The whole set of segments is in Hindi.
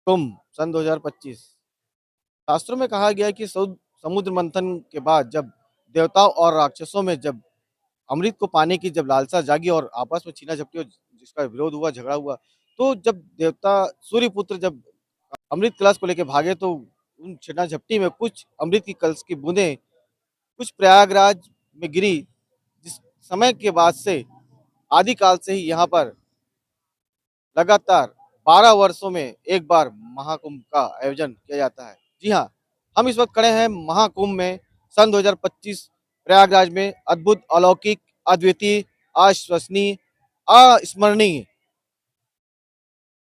कुंभ सन 2025। शास्त्रों में कहा गया है कि समुद्र मंथन के बाद जब देवताओं और राक्षसों में जब अमृत को पाने की जब लालसा जागी और आपस में छीना झपटी और जिसका विरोध हुआ, झगड़ा हुआ, तो जब देवता सूर्यपुत्र जब अमृत कलश को लेके भागे तो उन छीना झपटी में कुछ अमृत की कलश की बूंदें कुछ प्रयागराज में गिरी, जिस समय के बाद से आदिकाल से ही यहाँ पर लगातार 12 वर्षों में एक बार महाकुंभ का आयोजन किया जाता है। जी हाँ, हम इस वक्त खड़े हैं महाकुंभ में सन 2025 प्रयागराज में अद्भुत, अलौकिक, अद्वितीय, अविश्वसनीय, अस्मरणीय।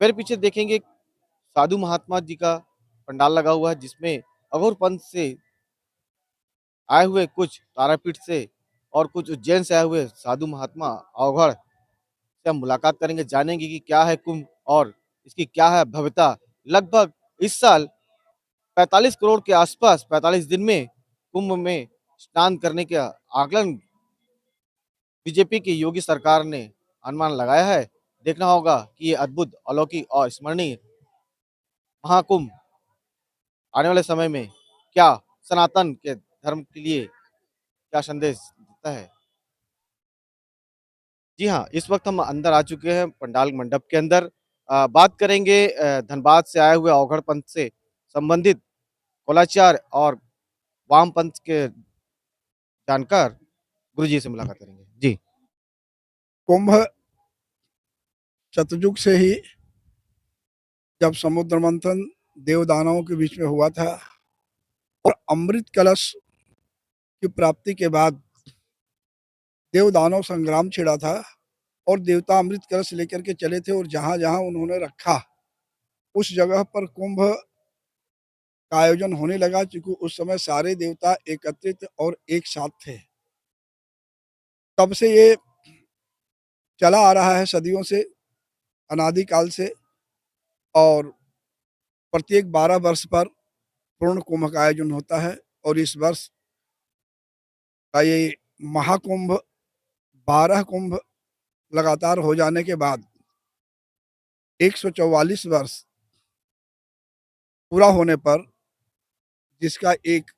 मेरे पीछे देखेंगे साधु महात्मा जी का पंडाल लगा हुआ है जिसमें अघोर पंथ से आए हुए कुछ तारापीठ से और कुछ उज्जैन से आए हुए साधु महात्मा अवघड़ से हम मुलाकात करेंगे, जानेंगे कि क्या है कुंभ और इसकी क्या है भव्यता। लगभग इस साल 45 करोड़ के आसपास 45 दिन में कुंभ में स्नान करने का आकलन बीजेपी की योगी सरकार ने अनुमान लगाया है। देखना होगा कि ये अद्भुत, अलौकिक और स्मरणीय महाकुंभ आने वाले समय में क्या सनातन के धर्म के लिए क्या संदेश देता है। जी हाँ, इस वक्त हम अंदर आ चुके हैं पंडाल मंडप के अंदर। बात करेंगे धनबाद से आए हुए अवघड़ पंथ से संबंधित कुलाचार और वाम पंथ के जानकार गुरुजी से मुलाकात करेंगे। जी। कुंभ शतयुग से ही जब समुद्र मंथन देव दानवों के बीच में हुआ था और अमृत कलश की प्राप्ति के बाद देव दानव संग्राम छिड़ा था और देवता अमृत कलश लेकर के चले थे और जहां जहां उन्होंने रखा उस जगह पर कुंभ का आयोजन होने लगा, क्योंकि उस समय सारे देवता एकत्रित और एक साथ थे। तब से ये चला आ रहा है सदियों से, अनादिकाल से, और प्रत्येक 12 वर्ष पर पूर्ण कुंभ का आयोजन होता है। और इस वर्ष का ये महाकुंभ 12 कुंभ लगातार हो जाने के बाद 144 वर्ष पूरा होने पर, जिसका एक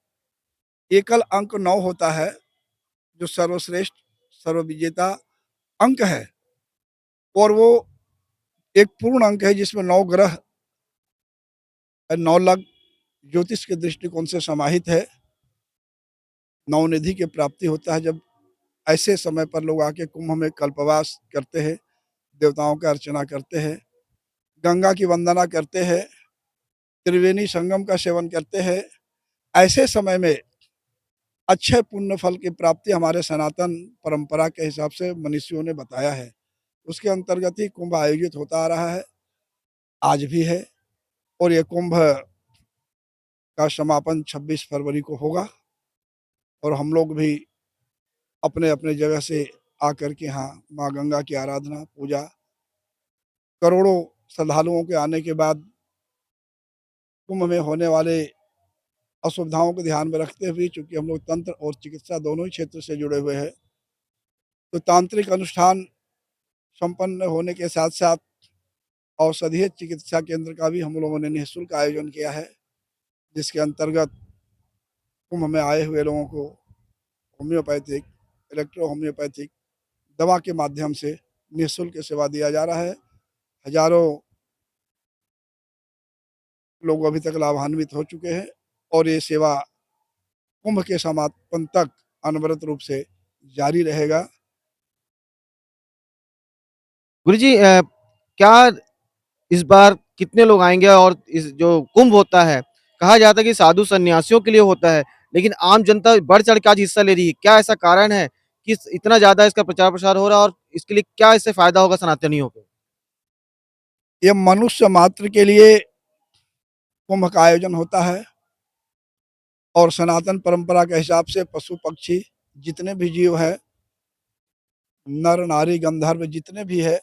एकल अंक 9 होता है, जो सर्वश्रेष्ठ सर्वविजेता अंक है, और वो एक पूर्ण अंक है जिसमें 9 ग्रह 9 लग ज्योतिष के दृष्टिकोण से समाहित है। नवनिधि की प्राप्ति होता है जब ऐसे समय पर लोग आके कुंभ में कल्पवास करते हैं, देवताओं का अर्चना करते हैं, गंगा की वंदना करते हैं, त्रिवेणी संगम का सेवन करते हैं। ऐसे समय में अच्छे पुण्य फल की प्राप्ति हमारे सनातन परंपरा के हिसाब से मनीषियों ने बताया है। उसके अंतर्गत ही कुंभ आयोजित होता आ रहा है, आज भी है। और ये कुंभ का समापन 26 फरवरी को होगा और हम लोग भी अपने अपने जगह से आकर के यहाँ माँ गंगा की आराधना पूजा, करोड़ों श्रद्धालुओं के आने के बाद कुंभ में होने वाले असुविधाओं को ध्यान में रखते हुए, चूंकि हम लोग तंत्र और चिकित्सा दोनों ही क्षेत्र से जुड़े हुए हैं, तो तांत्रिक अनुष्ठान संपन्न होने के साथ साथ औषधीय चिकित्सा केंद्र का भी हम लोगों ने निःशुल्क आयोजन किया है, जिसके अंतर्गत कुंभ में आए हुए लोगों को होम्योपैथिक, इलेक्ट्रो होम्योपैथिक दवा के माध्यम से निःशुल्क सेवा दिया जा रहा है। हजारों लोग अभी तक लाभान्वित हो चुके हैं और ये सेवा कुंभ के समापन तक अनवरत रूप से जारी रहेगा। गुरुजी, क्या इस बार कितने लोग आएंगे और इस जो कुंभ होता है, कहा जाता है कि साधु सन्यासियों के लिए होता है, लेकिन आम जनता बढ़ चढ़ के आज हिस्सा ले रही है। क्या ऐसा कारण है कि इतना ज्यादा इसका प्रचार प्रसार हो रहा है और इसके लिए क्या इससे फायदा होगा सनातनियों को। ये मनुष्य मात्र के लिए कुंभ का आयोजन होता है और सनातन परंपरा के हिसाब से पशु पक्षी जितने भी जीव है, नर नारी गंधर्व जितने भी है,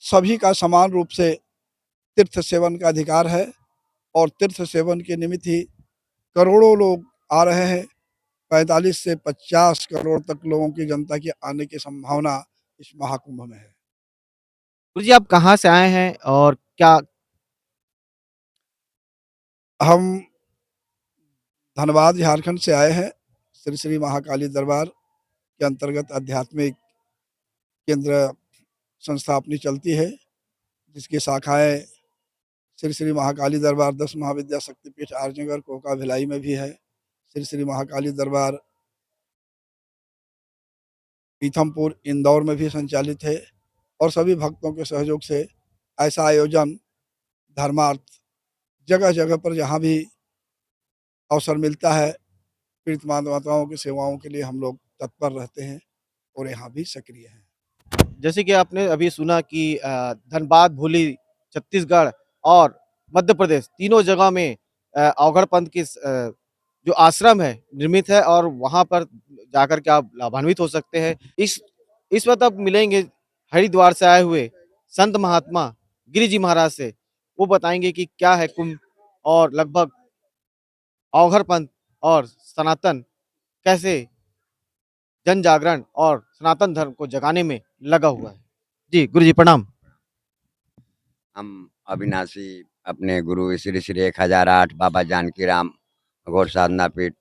सभी का समान रूप से तीर्थ सेवन का अधिकार है। और तीर्थ सेवन के निमित्त ही करोड़ों लोग आ रहे हैं। 45 से 50 करोड़ तक लोगों की जनता की आने की संभावना इस महाकुंभ में है। गुरुजी, आप कहाँ से आए हैं और क्या हम धनबाद झारखंड से आए हैं। श्री श्री महाकाली दरबार के अंतर्गत आध्यात्मिक केंद्र संस्था अपनी चलती है, जिसकी शाखाएं श्री श्री महाकाली दरबार 10 महाविद्या शक्तिपीठ आर्यनगर कोका भिलाई में भी है। श्री श्री महाकाली दरबार पीथमपुर इंदौर में भी संचालित है और सभी भक्तों के सहयोग से ऐसा आयोजन धर्मार्थ जगह जगह पर जहाँ भी अवसर मिलता है, पीड़ित माताओं की सेवाओं के लिए हम लोग तत्पर रहते हैं और यहाँ भी सक्रिय हैं। जैसे कि आपने अभी सुना कि धनबाद, भूली, छत्तीसगढ़ और मध्य प्रदेश तीनों जगह में अवघड़ पंथ की जो आश्रम है निर्मित है और वहाँ पर जाकर के आप लाभान्वित हो सकते हैं। इस वक़्त आप मिलेंगे हरिद्वार से आए हुए संत महात्मा गिरि जी महाराज से। वो बताएँगे कि क्या है कुंभ और लगभग अवघड़ पंथ और सनातन कैसे जन जागरण और सनातन धर्म को जगाने में लगा हुआ है। जी, गुरुजी प्रणाम। हम अविनाशी अपने गुरु श्री श्री 1008 बाबा जानकी राम घोर साधना पीठ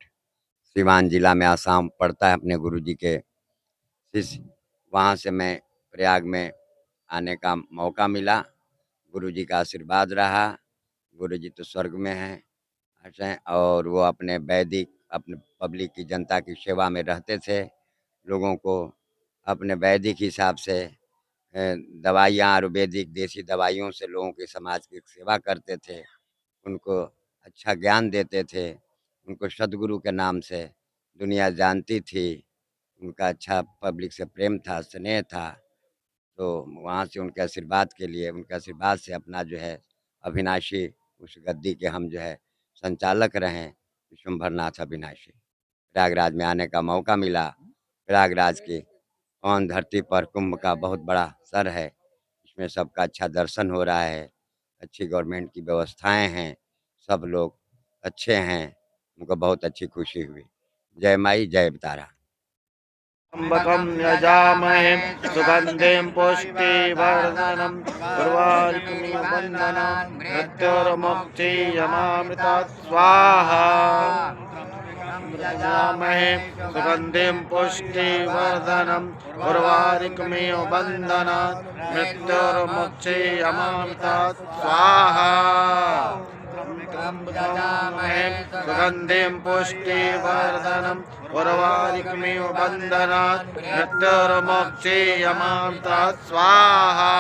सिवान जिला में आसाम पड़ता है अपने गुरु जी के शिष्य। वहाँ से मैं प्रयाग में आने का मौका मिला। गुरु जी का आशीर्वाद रहा। गुरु जी तो स्वर्ग में हैं अच्छा, और वो अपने वैदिक अपने पब्लिक की जनता की सेवा में रहते थे। लोगों को अपने वैदिक हिसाब से दवाइयाँ आयुर्वेदिक देसी दवाइयों से लोगों की समाज की सेवा करते थे। उनको अच्छा ज्ञान देते थे। उनको सद्गुरु के नाम से दुनिया जानती थी। उनका अच्छा पब्लिक से प्रेम था, स्नेह था। तो वहाँ से उनके आशीर्वाद के लिए, उनके आशीर्वाद से अपना जो है अविनाशी उस गद्दी के हम जो है संचालक रहे विश्वम्भरनाथ अविनाशी। प्रयागराज में आने का मौका मिला। प्रयागराज की पावन धरती पर कुंभ का बहुत बड़ा सर है। इसमें सबका अच्छा दर्शन हो रहा है। अच्छी गवर्नमेंट की व्यवस्थाएं हैं। सब लोग अच्छे हैं। उनको बहुत अच्छी खुशी हुई। जय माई जय तारा। त्र्यंबकं यजामहे सुगन्धिं पुष्टिवर्धनम् उर्वारुकमिव बन्धनान् मृत्युर्मुक्षीयमामृतात् स्वाहा। यजामहे सुगन्धिं पुष्टिवर्धनम् उर्वारुकमिव बन्धनान् मृत्युर्मुक्षीयमामृतात् स्वाहा। यजामहे सुगन्धिं पुष्टिवर्धनम् उर्वारुकमिव बन्धनात् मृत्युर्मुक्षीयमामृतात् स्वाहा।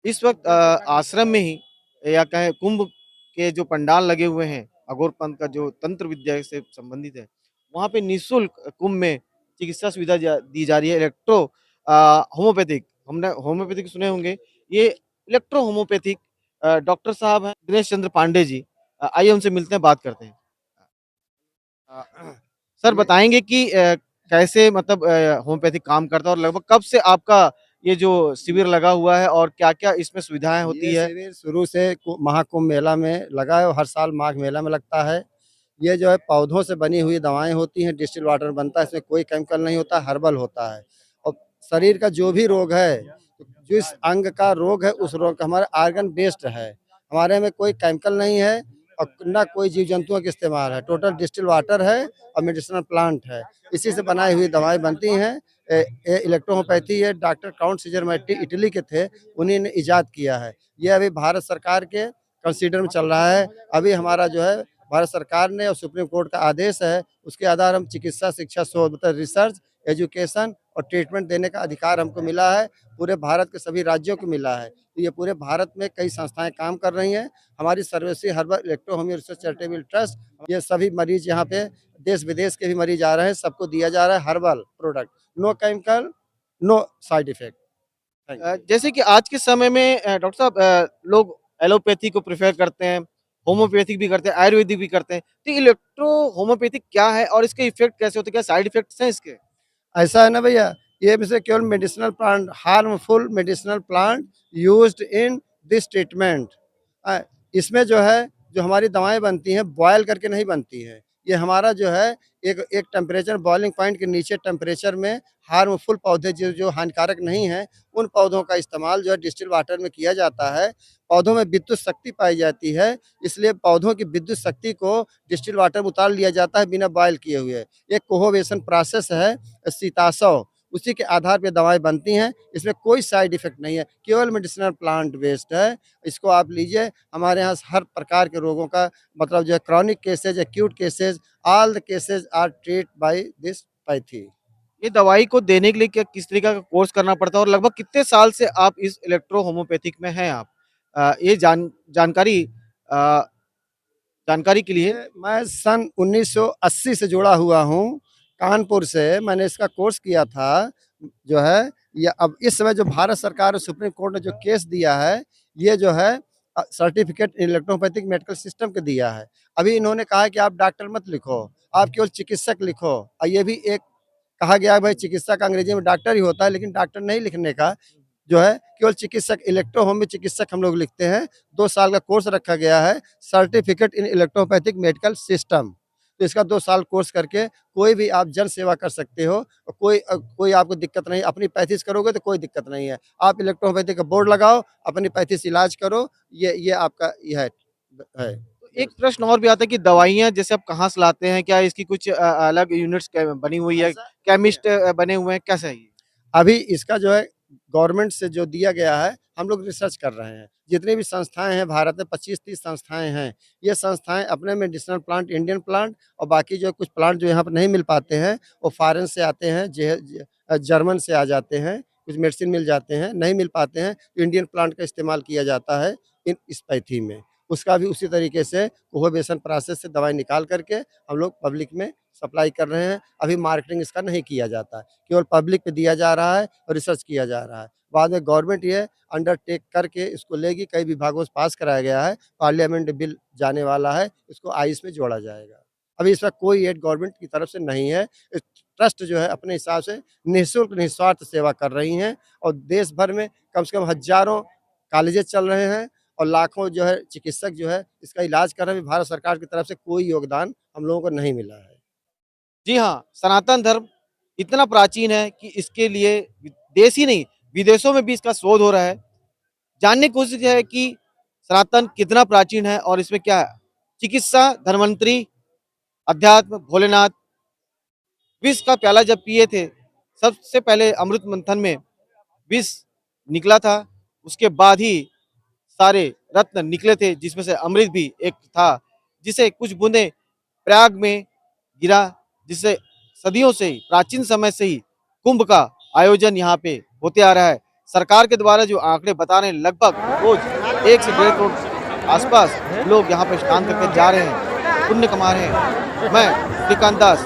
इस वक्त आश्रम में ही या कहें कुंभ के जो पंडाल लगे हुए हैं, अघोर पंथ का जो तंत्र विद्या से संबंधित है, वहाँ पे निःशुल्क कुंभ में चिकित्सा सुविधा दी जा रही है। इलेक्ट्रो होम्योपैथिक, हमने होम्योपैथिक सुने होंगे, ये इलेक्ट्रो होम्योपैथिक डॉक्टर साहब हैं दिनेश चंद्र पांडे जी। आइए उनसे मिलते हैं, बात करते हैं। अ, सर बताएँगे कि कैसे मतलब होम्योपैथिक काम करता है और लगभग कब से आपका ये जो शिविर लगा हुआ है और क्या-क्या इसमें सुविधाएँ होती ये है? शिविर शुरू से महाकुंभ मेला में लगा है और हर साल माघ मेला में लगता है। ये जो है पौधों से बनी हुई दवाएं होती हैं, डिस्टिल वाटर बनता है, इसमें कोई केमिकल नहीं होता, हर्बल होता है। और शरीर का जो भी रोग है, जिस अंग का रोग है उस रोग का हमारा आर्गन बेस्ड है। हमारे में कोई केमिकल नहीं है और ना कोई जीव जंतुओं का इस्तेमाल है। टोटल डिस्टिल वाटर है और मेडिसिनल प्लांट है। इसी से बनाई हुई दवाएं बनती हैं। इलेक्ट्रोहोपैथी है, डॉक्टर काउंट सीजरमैटी इटली के थे, उन्हीं ने इजाद किया है। ये अभी भारत सरकार के कंसीडर में चल रहा है। अभी हमारा जो है भारत सरकार ने और सुप्रीम कोर्ट का आदेश है, उसके आधार हम चिकित्सा शिक्षा शोध मतलब रिसर्च, एजुकेशन और ट्रीटमेंट देने का अधिकार हमको मिला है। पूरे भारत के सभी राज्यों को मिला है। तो ये पूरे भारत में कई संस्थाएं काम कर रही हैं। हमारी Sarvashri herbal electro homeo research charitable trust, ये सभी मरीज यहाँ पे देश विदेश के भी मरीज आ रहे हैं, सबको दिया जा रहा है herbal product, no chemical, no side effect. Thank you. जैसे कि आज के समय में डॉक्टर साहब लोग एलोपैथी को प्रेफ़र करते हैं, होम्योपैथिक भी करते हैं, आयुर्वेदिक भी करते हैं। तो इलेक्ट्रो होम्योपैथिक क्या है और इसके इफ़ेक्ट कैसे होते हैं? क्या साइड इफ़ेक्ट्स हैं इसके? ऐसा है ना भैया, ये में से केवल medicinal plant, harmful medicinal plant used in this treatment. इसमें जो है जो हमारी दवाएं बनती हैं बॉयल करके नहीं बनती हैं, ये हमारा जो है एक टेम्परेचर बॉइलिंग पॉइंट के नीचे टेम्परेचर में हार्मफुल पौधे जो हानिकारक नहीं हैं, उन पौधों का इस्तेमाल जो है डिस्टिल वाटर में किया जाता है। पौधों में विद्युत शक्ति पाई जाती है, इसलिए पौधों की विद्युत शक्ति को डिस्टिल वाटर में उतार लिया जाता है बिना बॉयल किए हुए। एक कोहोवेशन प्रोसेस है सीतासव, उसी के आधार पे दवाएँ बनती हैं। इसमें कोई साइड इफ़ेक्ट नहीं है, केवल मेडिसिनल प्लांट बेस्ड है। इसको आप लीजिए, हमारे यहाँ हर प्रकार के रोगों का मतलब जो है chronic cases, acute cases, all the cases are treat by this pathy. ये दवाई को देने के लिए क्या किस तरीका का कोर्स करना पड़ता है और लगभग कितने साल से आप इस इलेक्ट्रो होम्योपैथिक में हैं आप? ये जानकारी अ, जानकारी के लिए मैं सन 1980 से जुड़ा हुआ हूँ, कानपुर से मैंने इसका कोर्स किया था, जो है ये अब इस समय जो भारत सरकार और सुप्रीम कोर्ट ने जो केस दिया है, ये जो है सर्टिफिकेट इलेक्ट्रोपैथिक मेडिकल सिस्टम के दिया है। अभी इन्होंने कहा है कि आप डॉक्टर मत लिखो, आप केवल चिकित्सक लिखो और ये भी एक कहा गया है भाई चिकित्सक अंग्रेजी में डॉक्टर ही होता है, लेकिन डॉक्टर नहीं लिखने का जो है केवल चिकित्सक इलेक्ट्रो होम में चिकित्सक हम लोग लिखते हैं। 2 साल का कोर्स रखा गया है, certificate in electropathic medical system. तो इसका 2 साल कोर्स करके कोई भी आप जन सेवा कर सकते हो और कोई आपको दिक्कत नहीं, अपनी पैथीस करोगे तो कोई दिक्कत नहीं है। आप इलेक्ट्रोपैथिक का बोर्ड लगाओ, अपनी पैथीस इलाज करो, ये आपका ये है। तो एक प्रश्न और भी आता है कि दवाइयाँ जैसे आप कहाँ से लाते हैं? क्या इसकी कुछ अलग यूनिट्स बनी हुई है? केमिस्ट बने हुए हैं? कैसा है ये? अभी इसका जो है गवर्नमेंट से जो दिया गया है, हम लोग रिसर्च कर रहे हैं। जितनी भी संस्थाएँ हैं भारत में 25-30 संस्थाएँ हैं। ये संस्थाएँ अपने मेडिसिनल प्लांट, इंडियन प्लांट और बाकी जो कुछ प्लांट जो यहाँ पे नहीं मिल पाते हैं, वो फॉरेन से आते हैं, जर्मन से आ जाते हैं, कुछ मेडिसिन मिल जाते हैं, नहीं मिल पाते हैं, तो इंडियन प्लांट का इस्तेमाल किया जाता है इन इस पैथी में। उसका भी उसी तरीके से कोहोवेशन प्रोसेस से दवाई निकाल कर के हम लोग पब्लिक में सप्लाई कर रहे हैं। अभी मार्केटिंग इसका नहीं किया जाता है, केवल पब्लिक पे दिया जा रहा है और रिसर्च किया जा रहा है। बाद में गवर्नमेंट ये अंडरटेक करके इसको लेगी, कई विभागों से पास कराया गया है, पार्लियामेंट बिल जाने वाला है, इसको आयुष में जोड़ा जाएगा। अभी इसका कोई एड गवर्नमेंट की तरफ से नहीं है। इस ट्रस्ट जो है अपने हिसाब से निःशुल्क, निस्वार्थ सेवा कर रही हैं और देश भर में कम से कम हज़ारों कॉलेजेस चल रहे हैं और लाखों जो है चिकित्सक जो है इसका इलाज कर रहे हैं। भारत सरकार की तरफ से कोई योगदान हम लोगों को नहीं मिला है। जी हाँ, सनातन धर्म इतना प्राचीन है कि इसके लिए देश ही नहीं, विदेशों में भी इसका शोध हो रहा है। जानने की कोशिश है कि सनातन कितना प्राचीन है और इसमें क्या है? चिकित्सा, धन्वंतरी, अध्यात्म, भोलेनाथ, विष का प्याला जब पिए थे, सबसे पहले अमृत मंथन में विष निकला था, उसके बाद ही सारे रत्न निकले थे, जिसमें से अमृत भी एक था, जिसे कुछ बूंदें प्रयाग में गिरा, जिससे सदियों से ही, प्राचीन समय से ही कुंभ का आयोजन यहाँ पे होते आ रहा है। सरकार के द्वारा जो आंकड़े बता रहे हैं, लगभग रोज 1 से 1.5 करोड़ आसपास लोग यहाँ पे स्नान करके जा रहे हैं, पुण्य कमा रहे हैं। मैं श्रीकांत दास